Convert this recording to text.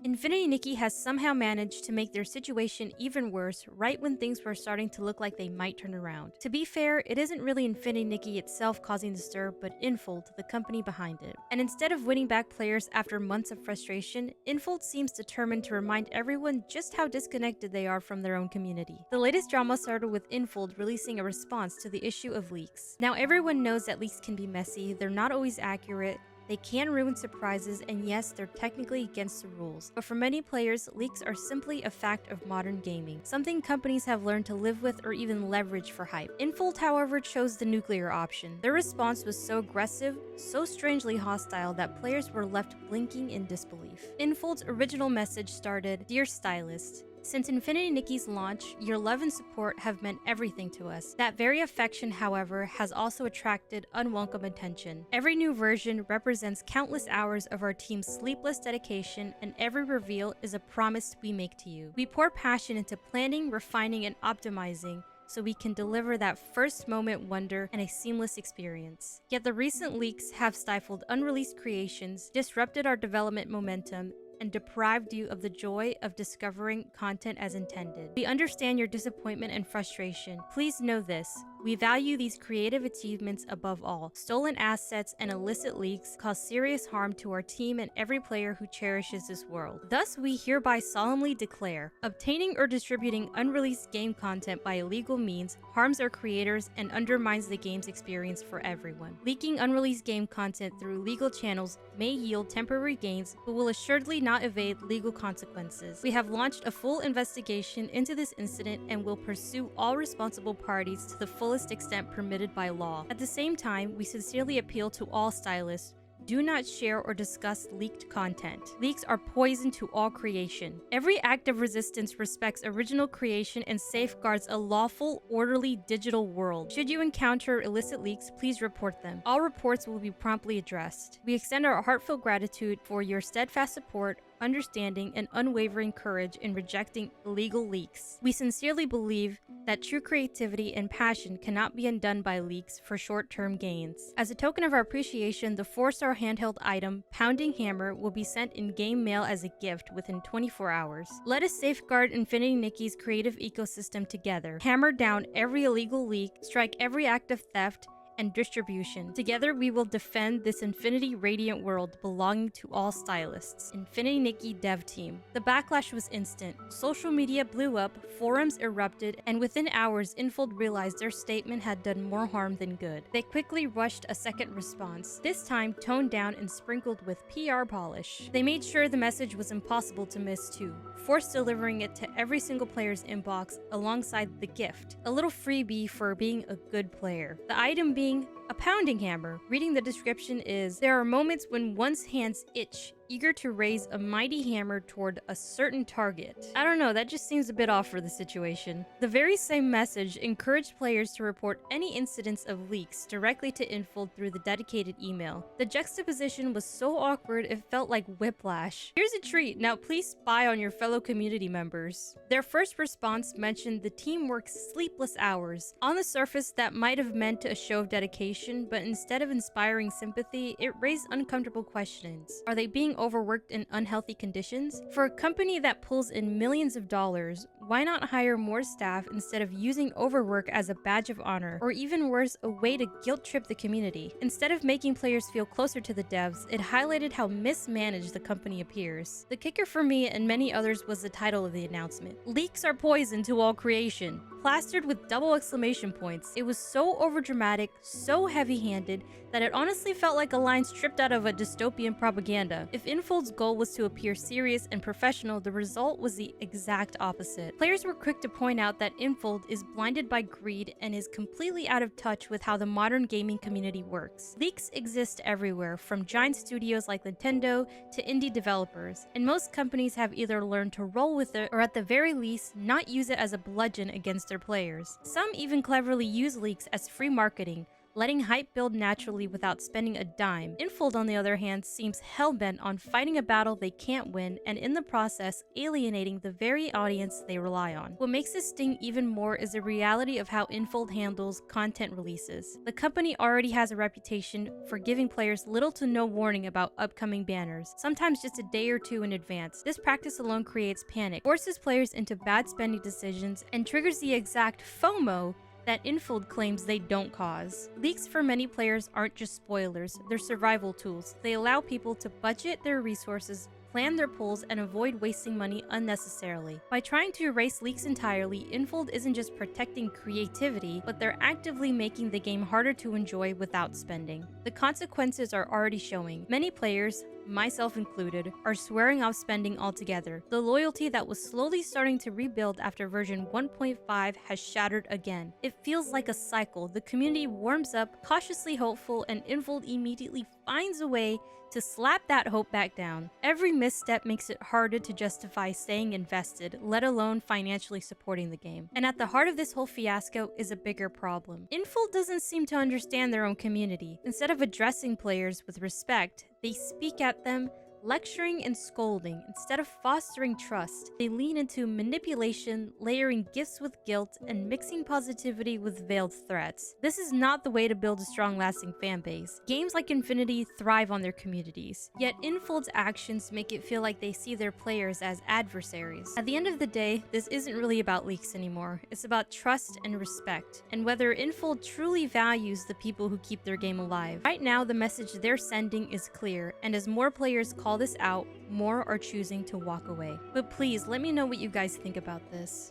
Infinity Nikki has somehow managed to make their situation even worse right when things were starting to look like they might turn around. To be fair, it isn't really Infinity Nikki itself causing the stir, but Infold, the company behind it. And instead of winning back players after months of frustration, Infold seems determined to remind everyone just how disconnected they are from their own community. The latest drama started with Infold releasing a response to the issue of leaks. Now everyone knows that leaks can be messy, they're not always accurate, they can ruin surprises, and yes, they're technically against the rules. But for many players, leaks are simply a fact of modern gaming, something companies have learned to live with or even leverage for hype. Infold, however, chose the nuclear option. Their response was so aggressive, so strangely hostile that players were left blinking in disbelief. Infold's original message started, "Dear Stylist, since Infinity Nikki's launch, your love and support have meant everything to us. That very affection, however, has also attracted unwelcome attention. Every new version represents countless hours of our team's sleepless dedication, and every reveal is a promise we make to you. We pour passion into planning, refining, and optimizing, so we can deliver that first moment wonder and a seamless experience. Yet the recent leaks have stifled unreleased creations, disrupted our development momentum, and deprived you of the joy of discovering content as intended. We understand your disappointment and frustration. Please know this. We value these creative achievements above all. Stolen assets and illicit leaks cause serious harm to our team and every player who cherishes this world. Thus, we hereby solemnly declare, obtaining or distributing unreleased game content by illegal means harms our creators and undermines the game's experience for everyone. Leaking unreleased game content through legal channels may yield temporary gains, but will assuredly not evade legal consequences. We have launched a full investigation into this incident and will pursue all responsible parties to the fullest extent permitted by law. At the same time, we sincerely appeal to all stylists. Do not share or discuss leaked content. Leaks are poison to all creation. Every act of resistance respects original creation and safeguards a lawful, orderly digital world. Should you encounter illicit leaks, please report them. All reports will be promptly addressed. We extend our heartfelt gratitude for your steadfast support, understanding, and unwavering courage in rejecting illegal leaks. We sincerely believe that true creativity and passion cannot be undone by leaks for short-term gains. As a token of our appreciation, the 4-star handheld item, Pounding Hammer, will be sent in game mail as a gift within 24 hours. Let us safeguard Infinity Nikki's creative ecosystem together. Hammer down every illegal leak, strike every act of theft, and distribution. Together, we will defend this infinity radiant world belonging to all stylists. Infinity Nikki Dev Team. The backlash was instant. Social media blew up, forums erupted, and within hours, Infold realized their statement had done more harm than good. They quickly rushed a second response, this time toned down and sprinkled with PR polish. They made sure the message was impossible to miss too, force delivering it to every single player's inbox alongside the gift, a little freebie for being a good player. The item being a pounding hammer. Reading the description is, there are moments when one's hands itch, eager to raise a mighty hammer toward a certain target. I don't know, that just seems a bit off for the situation. The very same message encouraged players to report any incidents of leaks directly to Infold through the dedicated email. The juxtaposition was so awkward it felt like whiplash. Here's a treat, now please spy on your fellow community members. Their first response mentioned the team works sleepless hours. On the surface, that might have meant a show of dedication, but instead of inspiring sympathy, it raised uncomfortable questions. Are they being overworked in unhealthy conditions? For a company that pulls in millions of dollars, why not hire more staff instead of using overwork as a badge of honor, or even worse, a way to guilt-trip the community? Instead of making players feel closer to the devs, it highlighted how mismanaged the company appears. The kicker for me and many others was the title of the announcement. Leaks are poison to all creation, plastered with double exclamation points. It was so overdramatic, so heavy-handed, that it honestly felt like a line stripped out of a dystopian propaganda. If Infold's goal was to appear serious and professional, the result was the exact opposite. Players were quick to point out that Infold is blinded by greed and is completely out of touch with how the modern gaming community works. Leaks exist everywhere, from giant studios like Nintendo to indie developers, and most companies have either learned to roll with it or at the very least not use it as a bludgeon against their players. Some even cleverly use leaks as free marketing, letting hype build naturally without spending a dime. Infold, on the other hand, seems hellbent on fighting a battle they can't win and in the process alienating the very audience they rely on. What makes this sting even more is the reality of how Infold handles content releases. The company already has a reputation for giving players little to no warning about upcoming banners, sometimes just a day or two in advance. This practice alone creates panic, forces players into bad spending decisions, and triggers the exact FOMO that Infold claims they don't cause. Leaks for many players aren't just spoilers, they're survival tools. They allow people to budget their resources, plan their pulls, and avoid wasting money unnecessarily. By trying to erase leaks entirely, Infold isn't just protecting creativity, but they're actively making the game harder to enjoy without spending. The consequences are already showing. Many players, myself included, are swearing off spending altogether. The loyalty that was slowly starting to rebuild after version 1.5 has shattered again. It feels like a cycle. The community warms up, cautiously hopeful, and Infold immediately finds a way to slap that hope back down. Every misstep makes it harder to justify staying invested, let alone financially supporting the game. And at the heart of this whole fiasco is a bigger problem. Infold doesn't seem to understand their own community. Instead of addressing players with respect, they speak at them, lecturing and scolding. Instead of fostering trust, they lean into manipulation, layering gifts with guilt, and mixing positivity with veiled threats. This is not the way to build a strong, lasting fan base. Games like Infinity thrive on their communities, yet Infold's actions make it feel like they see their players as adversaries. At the end of the day, this isn't really about leaks anymore. It's about trust and respect, and whether Infold truly values the people who keep their game alive. Right now, the message they're sending is clear, and as more players call this out, more are choosing to walk away. But please, let me know what you guys think about this.